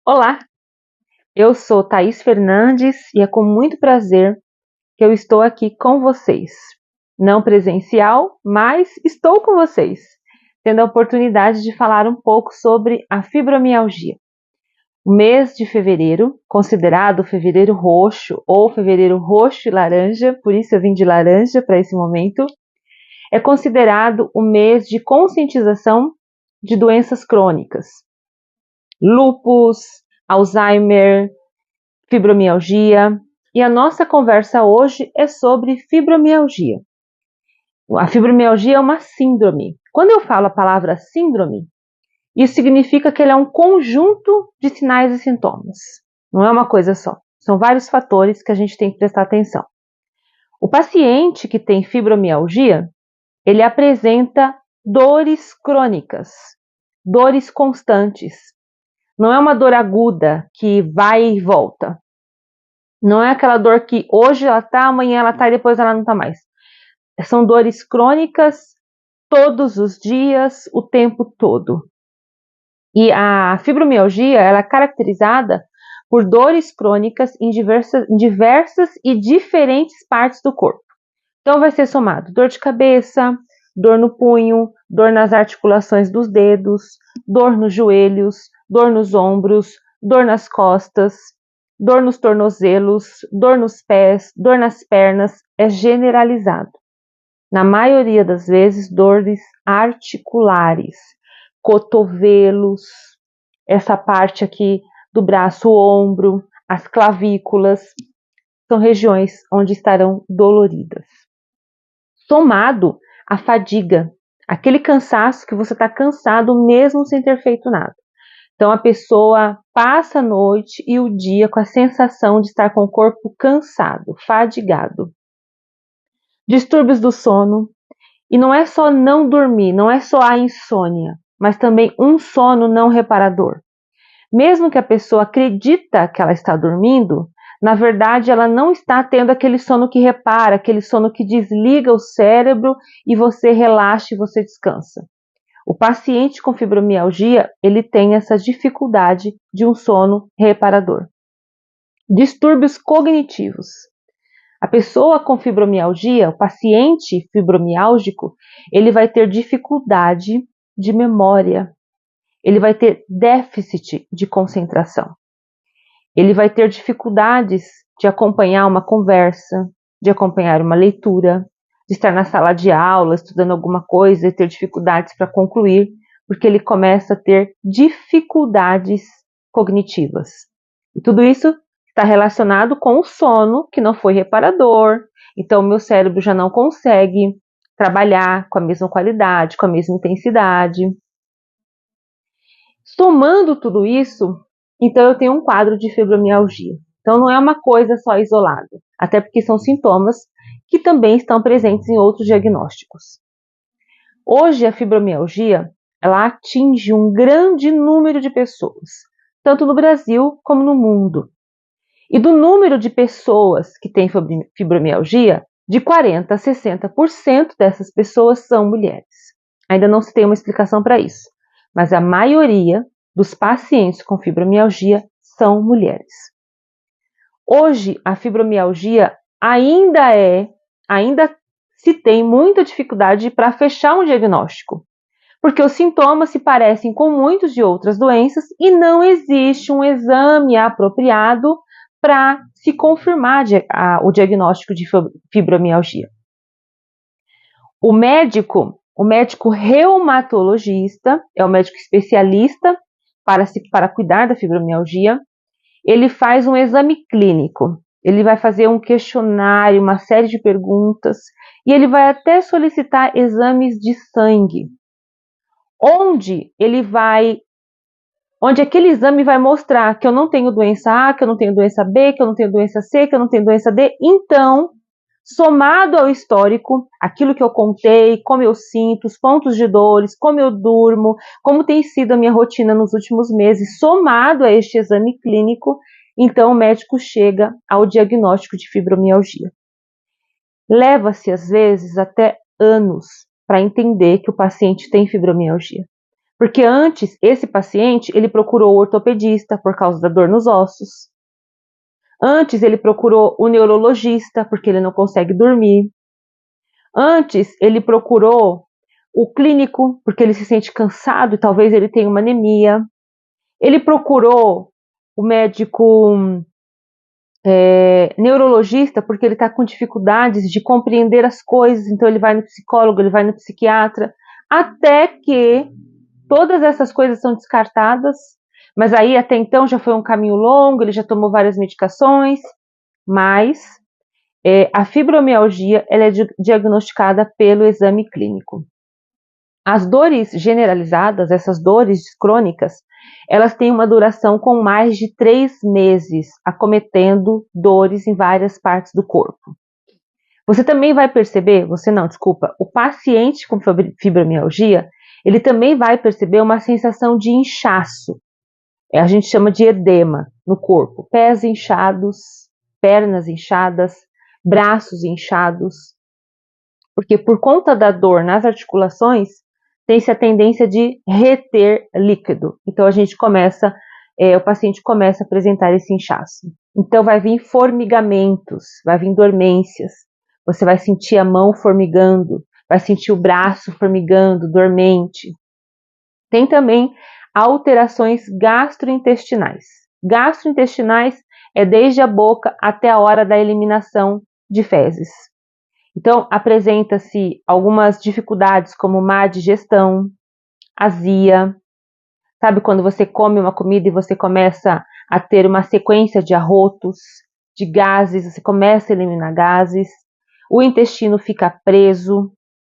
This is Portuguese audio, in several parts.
Olá, eu sou Thaís Fernandes e é com muito prazer que eu estou aqui com vocês. Não presencial, mas estou com vocês, tendo a oportunidade de falar um pouco sobre a fibromialgia. O mês de fevereiro, considerado fevereiro roxo ou fevereiro roxo e laranja, por isso eu vim de laranja para esse momento, é considerado o mês de conscientização de doenças crônicas. Lúpus, Alzheimer, fibromialgia, e a nossa conversa hoje é sobre fibromialgia. A fibromialgia é uma síndrome. Quando eu falo a palavra síndrome, isso significa que ele é um conjunto de sinais e sintomas. Não é uma coisa só. São vários fatores que a gente tem que prestar atenção. O paciente que tem fibromialgia, ele apresenta dores crônicas, dores constantes. Não é uma dor aguda que vai e volta. Não é aquela dor que hoje ela tá, amanhã ela tá e depois ela não tá mais. São dores crônicas todos os dias, o tempo todo. E a fibromialgia, ela é caracterizada por dores crônicas em diversas e diferentes partes do corpo. Então vai ser somado dor de cabeça, dor no punho, dor nas articulações dos dedos, dor nos joelhos, dor nos ombros, dor nas costas, dor nos tornozelos, dor nos pés, dor nas pernas, é generalizado. Na maioria das vezes, dores articulares, cotovelos, essa parte aqui do braço, o ombro, as clavículas, são regiões onde estarão doloridas. Somado à fadiga, aquele cansaço que você está cansado mesmo sem ter feito nada. Então a pessoa passa a noite e o dia com a sensação de estar com o corpo cansado, fadigado. Distúrbios do sono, e não é só não dormir, não é só a insônia, mas também um sono não reparador. Mesmo que a pessoa acredita que ela está dormindo, na verdade ela não está tendo aquele sono que repara, aquele sono que desliga o cérebro e você relaxa e você descansa. O paciente com fibromialgia, ele tem essa dificuldade de um sono reparador. Distúrbios cognitivos. A pessoa com fibromialgia, o paciente fibromiálgico, ele vai ter dificuldade de memória. Ele vai ter déficit de concentração. Ele vai ter dificuldades de acompanhar uma conversa, de acompanhar uma leitura, de estar na sala de aula estudando alguma coisa e ter dificuldades para concluir, porque ele começa a ter dificuldades cognitivas. E tudo isso está relacionado com o sono que não foi reparador, então o meu cérebro já não consegue trabalhar com a mesma qualidade, com a mesma intensidade. Somando tudo isso, então eu tenho um quadro de fibromialgia. Então não é uma coisa só isolada, até porque são sintomas que também estão presentes em outros diagnósticos. Hoje a fibromialgia, ela atinge um grande número de pessoas, tanto no Brasil como no mundo. E do número de pessoas que têm fibromialgia, de 40% a 60% dessas pessoas são mulheres. Ainda não se tem uma explicação para isso, mas a maioria dos pacientes com fibromialgia são mulheres. Hoje, a fibromialgia ainda se tem muita dificuldade para fechar um diagnóstico, porque os sintomas se parecem com muitos de outras doenças e não existe um exame apropriado para se confirmar o diagnóstico de fibromialgia. O médico reumatologista, é o médico especialista para cuidar da fibromialgia, ele faz um exame clínico, ele vai fazer um questionário, uma série de perguntas, e ele vai até solicitar exames de sangue, onde aquele exame vai mostrar que eu não tenho doença A, que eu não tenho doença B, que eu não tenho doença C, que eu não tenho doença D. Então, somado ao histórico, aquilo que eu contei, como eu sinto, os pontos de dores, como eu durmo, como tem sido a minha rotina nos últimos meses, somado a este exame clínico, então o médico chega ao diagnóstico de fibromialgia. Leva-se, às vezes, até anos para entender que o paciente tem fibromialgia. Porque antes, esse paciente, ele procurou o ortopedista por causa da dor nos ossos. Antes, ele procurou o neurologista porque ele não consegue dormir. Antes, ele procurou o clínico porque ele se sente cansado e talvez ele tenha uma anemia. Ele procurou o médico neurologista porque ele está com dificuldades de compreender as coisas, então ele vai no psicólogo, ele vai no psiquiatra, até que todas essas coisas são descartadas, mas aí até então já foi um caminho longo, ele já tomou várias medicações, mas a fibromialgia ela é diagnosticada pelo exame clínico. As dores generalizadas, essas dores crônicas, elas têm uma duração com mais de 3 meses, acometendo dores em várias partes do corpo. Você também vai perceber, o paciente com fibromialgia, ele também vai perceber uma sensação de inchaço. A gente chama de edema no corpo. Pés inchados, pernas inchadas, braços inchados. Porque por conta da dor nas articulações, tem-se a tendência de reter líquido. Então o paciente começa a apresentar esse inchaço. Então vai vir formigamentos, vai vir dormências. Você vai sentir a mão formigando, vai sentir o braço formigando, dormente. Tem também alterações gastrointestinais. Gastrointestinais é desde a boca até a hora da eliminação de fezes. Então, apresenta-se algumas dificuldades como má digestão, azia. Sabe quando você come uma comida e você começa a ter uma sequência de arrotos, de gases, você começa a eliminar gases, o intestino fica preso,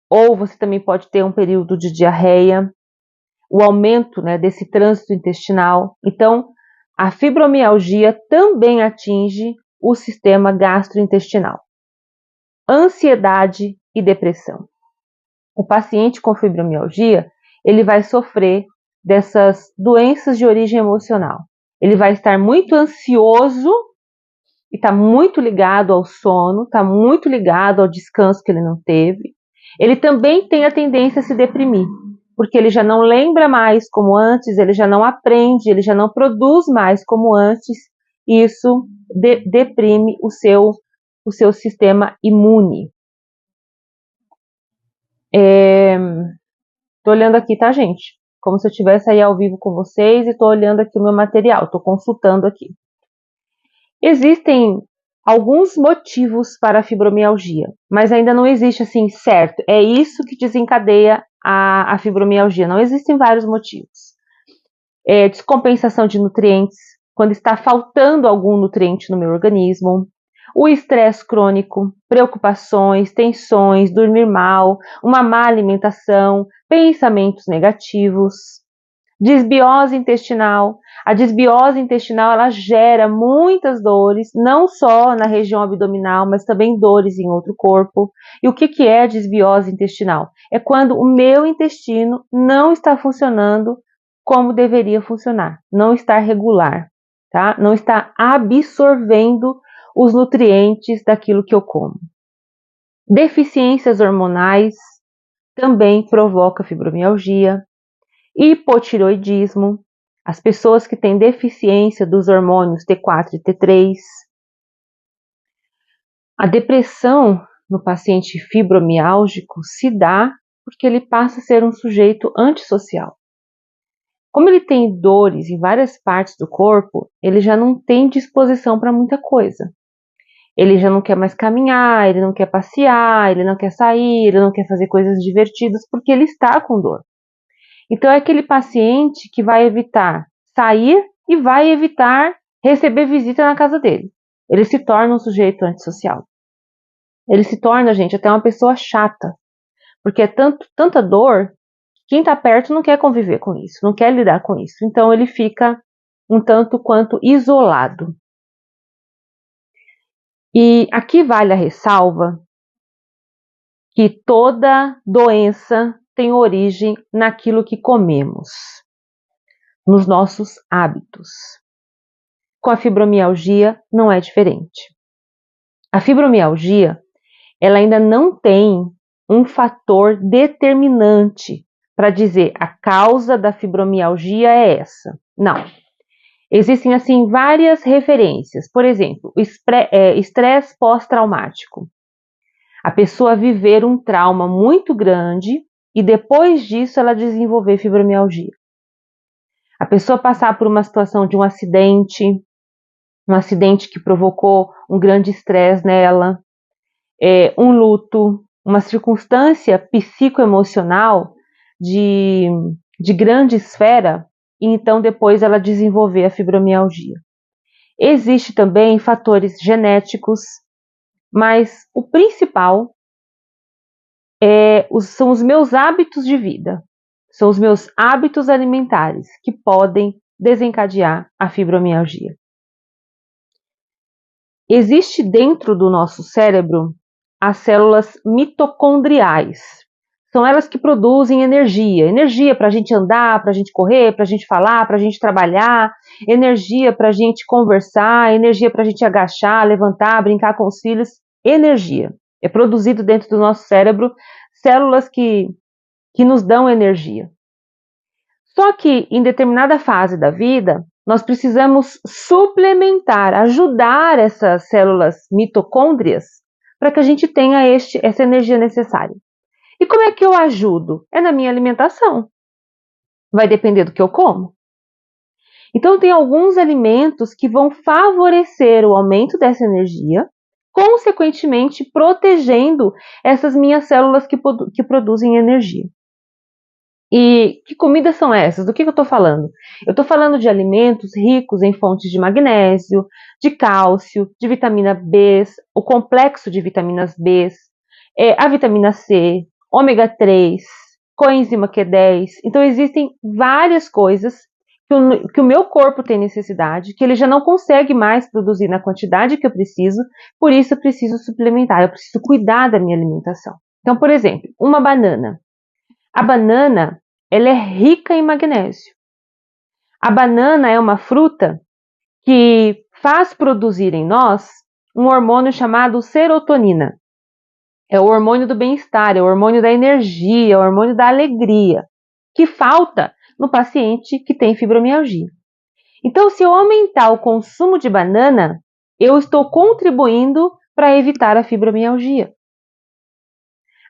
ou você também pode ter um período de diarreia, o aumento, desse trânsito intestinal. Então, a fibromialgia também atinge o sistema gastrointestinal. Ansiedade e depressão. O paciente com fibromialgia, ele vai sofrer dessas doenças de origem emocional. Ele vai estar muito ansioso e está muito ligado ao sono, está muito ligado ao descanso que ele não teve. Ele também tem a tendência a se deprimir, porque ele já não lembra mais como antes, ele já não aprende, ele já não produz mais como antes, e isso deprime o seu sistema imune. Tô olhando aqui, tá, gente? Como se eu estivesse aí ao vivo com vocês e tô olhando aqui o meu material, tô consultando aqui. Existem alguns motivos para a fibromialgia, mas ainda não existe assim certo. É isso que desencadeia a fibromialgia. Não existem vários motivos. Descompensação de nutrientes, quando está faltando algum nutriente no meu organismo. O estresse crônico, preocupações, tensões, dormir mal, uma má alimentação, pensamentos negativos, desbiose intestinal. A desbiose intestinal ela gera muitas dores, não só na região abdominal, mas também dores em outro corpo. E o que é a desbiose intestinal? É quando o meu intestino não está funcionando como deveria funcionar, não está regular, tá? Não está absorvendo os nutrientes daquilo que eu como. Deficiências hormonais também provocam fibromialgia. Hipotireoidismo, as pessoas que têm deficiência dos hormônios T4 e T3. A depressão no paciente fibromiálgico se dá porque ele passa a ser um sujeito antissocial. Como ele tem dores em várias partes do corpo, ele já não tem disposição para muita coisa. Ele já não quer mais caminhar, ele não quer passear, ele não quer sair, ele não quer fazer coisas divertidas porque ele está com dor. Então, é aquele paciente que vai evitar sair e vai evitar receber visita na casa dele. Ele se torna um sujeito antissocial. Ele se torna, gente, até uma pessoa chata. Porque é tanta dor, quem está perto não quer conviver com isso, não quer lidar com isso. Então, ele fica um tanto quanto isolado. E aqui vale a ressalva que toda doença tem origem naquilo que comemos, nos nossos hábitos. Com a fibromialgia não é diferente. A fibromialgia, ela ainda não tem um fator determinante para dizer a causa da fibromialgia é essa. Não. Existem, assim, várias referências. Por exemplo, o estresse pós-traumático. A pessoa viver um trauma muito grande e depois disso ela desenvolver fibromialgia. A pessoa passar por uma situação de um acidente que provocou um grande estresse nela, um luto, uma circunstância psicoemocional de grande esfera, e então depois ela desenvolver a fibromialgia. Existe também fatores genéticos, mas o principal são os meus hábitos de vida, são os meus hábitos alimentares que podem desencadear a fibromialgia. Existe dentro do nosso cérebro as células mitocondriais. São elas que produzem energia para a gente andar, para a gente correr, para a gente falar, para a gente trabalhar, energia para a gente conversar, energia para a gente agachar, levantar, brincar com os filhos, energia. É produzido dentro do nosso cérebro células que nos dão energia. Só que em determinada fase da vida, nós precisamos suplementar, ajudar essas células mitocôndrias para que a gente tenha essa energia necessária. E como é que eu ajudo? É na minha alimentação. Vai depender do que eu como. Então, tem alguns alimentos que vão favorecer o aumento dessa energia, consequentemente protegendo essas minhas células que produzem energia. E que comidas são essas? Do que eu estou falando? Eu estou falando de alimentos ricos em fontes de magnésio, de cálcio, de vitamina B, o complexo de vitaminas B, a vitamina C, ômega 3, coenzima Q10. Então existem várias coisas que o meu corpo tem necessidade, que ele já não consegue mais produzir na quantidade que eu preciso, por isso eu preciso suplementar, eu preciso cuidar da minha alimentação. Então, por exemplo, uma banana. A banana, ela é rica em magnésio. A banana é uma fruta que faz produzir em nós um hormônio chamado serotonina. É o hormônio do bem-estar, é o hormônio da energia, é o hormônio da alegria, que falta no paciente que tem fibromialgia. Então, se eu aumentar o consumo de banana, eu estou contribuindo para evitar a fibromialgia.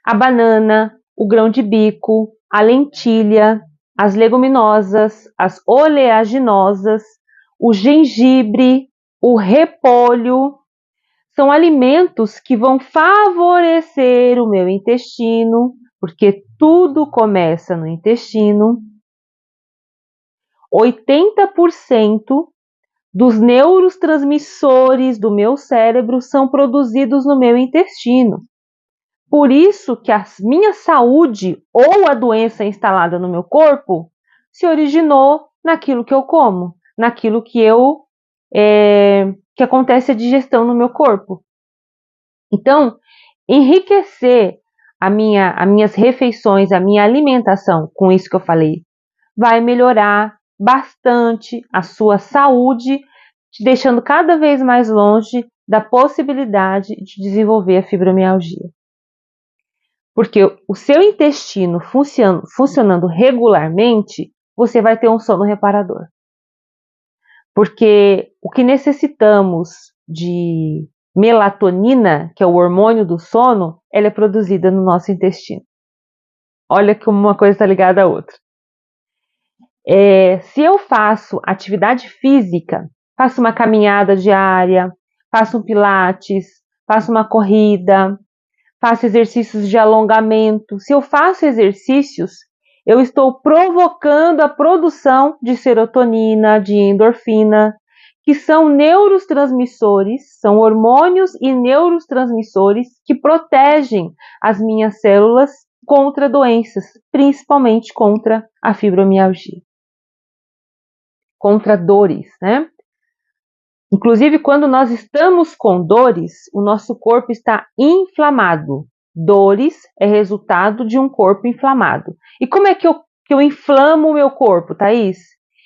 A banana, o grão de bico, a lentilha, as leguminosas, as oleaginosas, o gengibre, o repolho, são alimentos que vão favorecer o meu intestino, porque tudo começa no intestino. 80% dos neurotransmissores do meu cérebro são produzidos no meu intestino. Por isso que a minha saúde ou a doença instalada no meu corpo se originou naquilo que eu como, naquilo que que acontece a digestão no meu corpo. Então, enriquecer as minhas refeições, a minha alimentação, com isso que eu falei, vai melhorar bastante a sua saúde, te deixando cada vez mais longe da possibilidade de desenvolver a fibromialgia. Porque o seu intestino funcionando regularmente, você vai ter um sono reparador. Porque o que necessitamos de melatonina, que é o hormônio do sono, ela é produzida no nosso intestino. Olha como uma coisa está ligada à outra. Se eu faço atividade física, faço uma caminhada diária, faço um pilates, faço uma corrida, faço exercícios de alongamento. Se eu faço exercícios, eu estou provocando a produção de serotonina, de endorfina, que são neurotransmissores, são hormônios e neurotransmissores que protegem as minhas células contra doenças, principalmente contra a fibromialgia, contra dores, né? Inclusive, quando nós estamos com dores, o nosso corpo está inflamado. Dores é resultado de um corpo inflamado. E como é que eu inflamo o meu corpo, Thaís?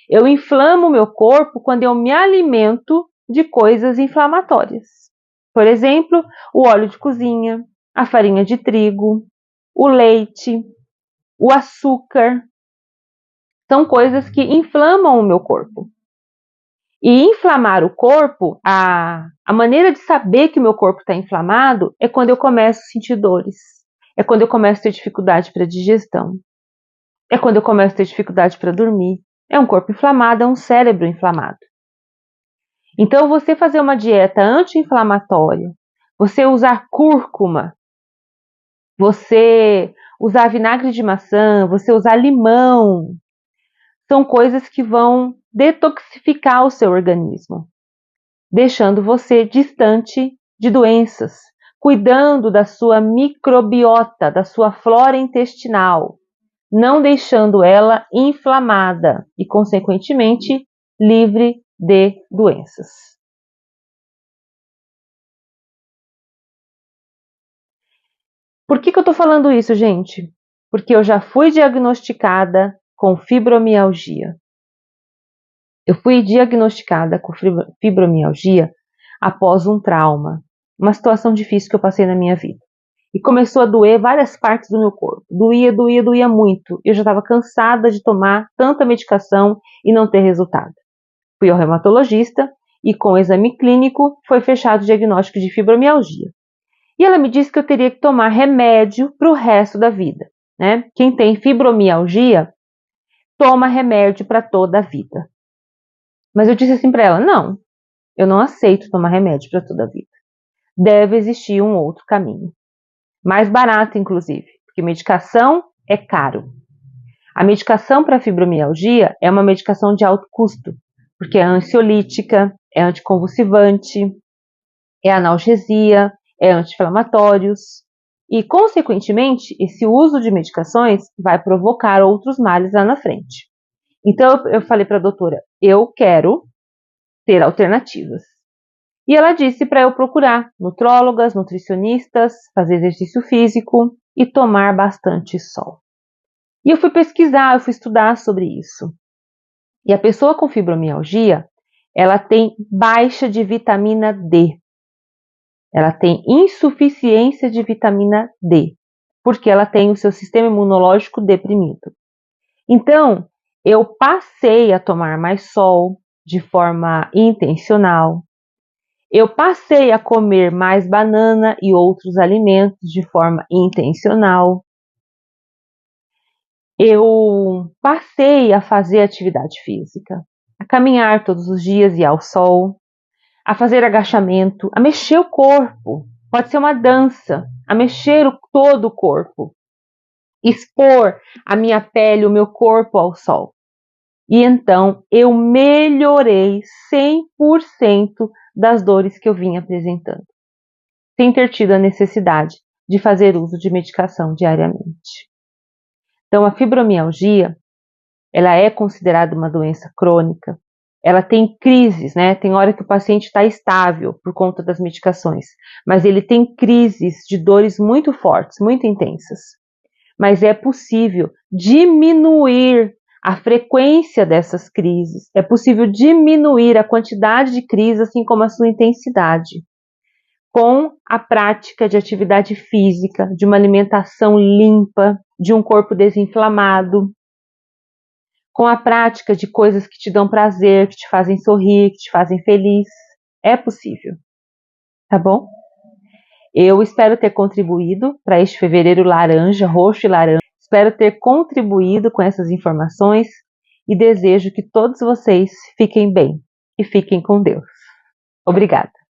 Eu inflamo o meu corpo quando eu me alimento de coisas inflamatórias. Por exemplo, o óleo de cozinha, a farinha de trigo, o leite, o açúcar, são coisas que inflamam o meu corpo. E inflamar o corpo, a maneira de saber que o meu corpo está inflamado é quando eu começo a sentir dores. É quando eu começo a ter dificuldade para digestão. É quando eu começo a ter dificuldade para dormir. É um corpo inflamado, é um cérebro inflamado. Então, você fazer uma dieta anti-inflamatória, você usar cúrcuma, você usar vinagre de maçã, você usar limão, são coisas que vão detoxificar o seu organismo, deixando você distante de doenças, cuidando da sua microbiota, da sua flora intestinal, não deixando ela inflamada e, consequentemente, livre de doenças. Por que eu estou falando isso, gente? Porque eu já fui diagnosticada com fibromialgia. Eu fui diagnosticada com fibromialgia após um trauma, uma situação difícil que eu passei na minha vida. E começou a doer várias partes do meu corpo. Doía, doía, doía muito. Eu já estava cansada de tomar tanta medicação e não ter resultado. Fui ao reumatologista e com o exame clínico foi fechado o diagnóstico de fibromialgia. E ela me disse que eu teria que tomar remédio para o resto da vida, né? Quem tem fibromialgia toma remédio para toda a vida. Mas eu disse assim para ela: não, eu não aceito tomar remédio para toda a vida. Deve existir um outro caminho. Mais barato, inclusive, porque medicação é caro. A medicação para fibromialgia é uma medicação de alto custo, porque é ansiolítica, é anticonvulsivante, é analgesia, é anti-inflamatórios. E, consequentemente, esse uso de medicações vai provocar outros males lá na frente. Então, eu falei para a doutora: eu quero ter alternativas. E ela disse para eu procurar nutrólogas, nutricionistas, fazer exercício físico e tomar bastante sol. E eu fui pesquisar, eu fui estudar sobre isso. E a pessoa com fibromialgia, ela tem baixa de vitamina D. Ela tem insuficiência de vitamina D, porque ela tem o seu sistema imunológico deprimido. Então, eu passei a tomar mais sol de forma intencional. Eu passei a comer mais banana e outros alimentos de forma intencional. Eu passei a fazer atividade física, a caminhar todos os dias e ao sol, a fazer agachamento, a mexer o corpo. Pode ser uma dança, a mexer todo o corpo, expor a minha pele, o meu corpo ao sol. E então eu melhorei 100% das dores que eu vinha apresentando, sem ter tido a necessidade de fazer uso de medicação diariamente. Então, a fibromialgia, ela é considerada uma doença crônica. Ela tem crises, né? Tem hora que o paciente está estável por conta das medicações, mas ele tem crises de dores muito fortes, muito intensas. Mas é possível diminuir a frequência dessas crises, é possível diminuir a quantidade de crises, assim como a sua intensidade, com a prática de atividade física, de uma alimentação limpa, de um corpo desinflamado, com a prática de coisas que te dão prazer, que te fazem sorrir, que te fazem feliz. É possível, tá bom? Eu espero ter contribuído para este fevereiro laranja, roxo e laranja. Espero ter contribuído com essas informações e desejo que todos vocês fiquem bem e fiquem com Deus. Obrigada.